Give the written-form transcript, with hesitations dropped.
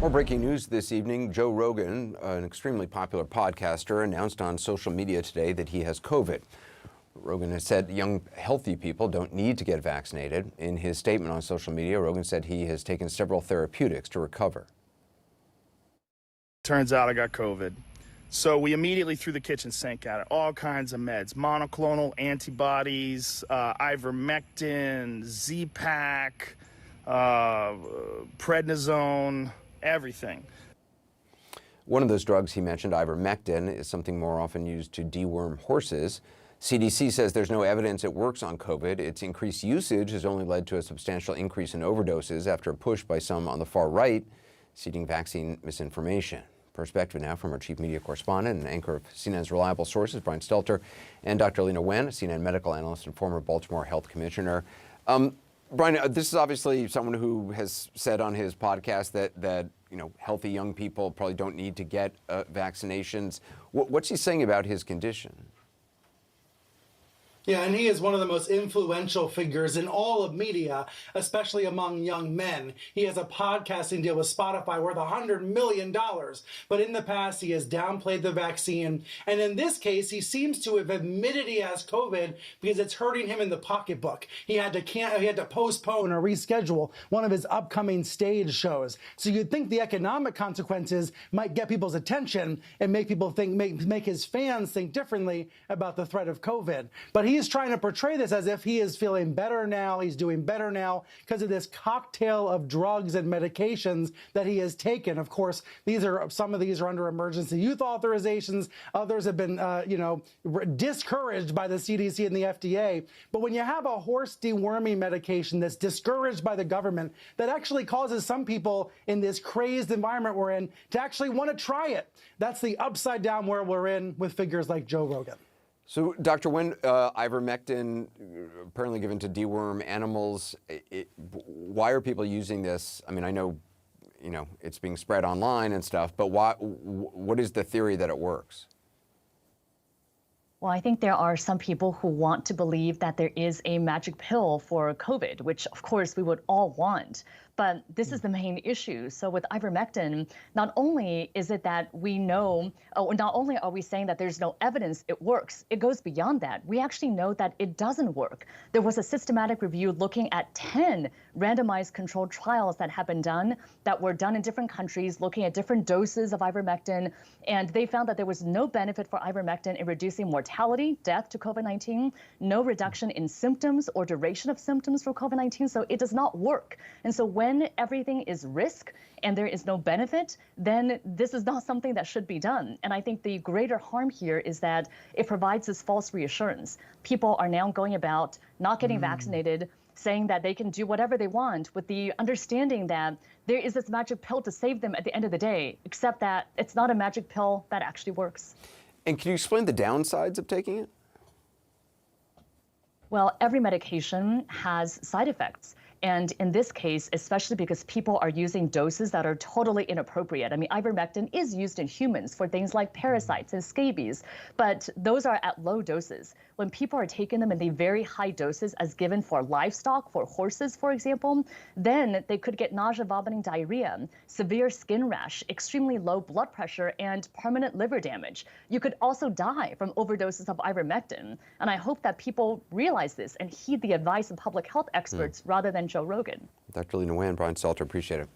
More breaking news this evening. Joe Rogan, an extremely popular podcaster, announced on social media today that he has COVID. Rogan has said young, healthy people don't need to get vaccinated. In his statement on social media, Rogan said he has taken several therapeutics to recover. Turns out I got COVID. So we immediately threw the kitchen sink at it. All kinds of meds, monoclonal antibodies, ivermectin, Z-Pak, prednisone, everything. One of those drugs he mentioned, ivermectin, is something more often used to deworm horses. CDC says there's no evidence it works on COVID. Its increased usage has only led to a substantial increase in overdoses after a push by some on the far right citing vaccine misinformation. Perspective now from our chief media correspondent and anchor of CNN's Reliable Sources, Brian Stelter, and Dr. Lena Wen, a CNN medical analyst and former Baltimore health commissioner. Brian, this is obviously someone who has said on his podcast that healthy young people probably don't need to get vaccinations. What's he saying about his condition? Yeah, and he is one of the most influential figures in all of media, especially among young men. He has a podcasting deal with Spotify worth $100 million, but in the past he has downplayed the vaccine. And in this case, he seems to have admitted he has COVID because it's hurting him in the pocketbook. He had to postpone or reschedule one of his upcoming stage shows. So you'd think the economic consequences might get people's attention and make people think, make his fans think differently about the threat of COVID. But he's trying to portray this as if he is feeling better now, he's doing better now because of this cocktail of drugs and medications that he has taken. Of course, some of these are under emergency use authorizations. Others have been, discouraged by the CDC and the FDA. But when you have a horse deworming medication that's discouraged by the government, that actually causes some people in this crazed environment we're in to actually want to try it. That's the upside down world we're in with figures like Joe Rogan. So, Dr. Wen, ivermectin apparently given to deworm animals. Why are people using this? I mean, I know, it's being spread online and stuff, but what is the theory that it works? Well, I think there are some people who want to believe that there is a magic pill for COVID, which of course we would all want. But this is the main issue. So with ivermectin, not only is it that we know, not only are we saying that there's no evidence it works, it goes beyond that. We actually know that it doesn't work. There was a systematic review looking at 10 randomized controlled trials that have been done, that were done in different countries, looking at different doses of ivermectin. And they found that there was no benefit for ivermectin in reducing mortality, death to COVID-19, no reduction in symptoms or duration of symptoms for COVID-19. So it does not work. And so when everything is risk and there is no benefit, then this is not something that should be done. And I think the greater harm here is that it provides this false reassurance. People are now going about not getting vaccinated, saying that they can do whatever they want with the understanding that there is this magic pill to save them at the end of the day, except that it's not a magic pill that actually works. And can you explain the downsides of taking it? Well, every medication has side effects. And in this case, especially because people are using doses that are totally inappropriate. I mean, ivermectin is used in humans for things like parasites and scabies, but those are at low doses. When people are taking them in the very high doses as given for livestock, for horses, for example, then they could get nausea, vomiting, diarrhea, severe skin rash, extremely low blood pressure, and permanent liver damage. You could also die from overdoses of ivermectin. And I hope that people realize this and heed the advice of public health experts rather than Joe Rogan. Dr. Lena Wen, Brian Stelter, appreciate it.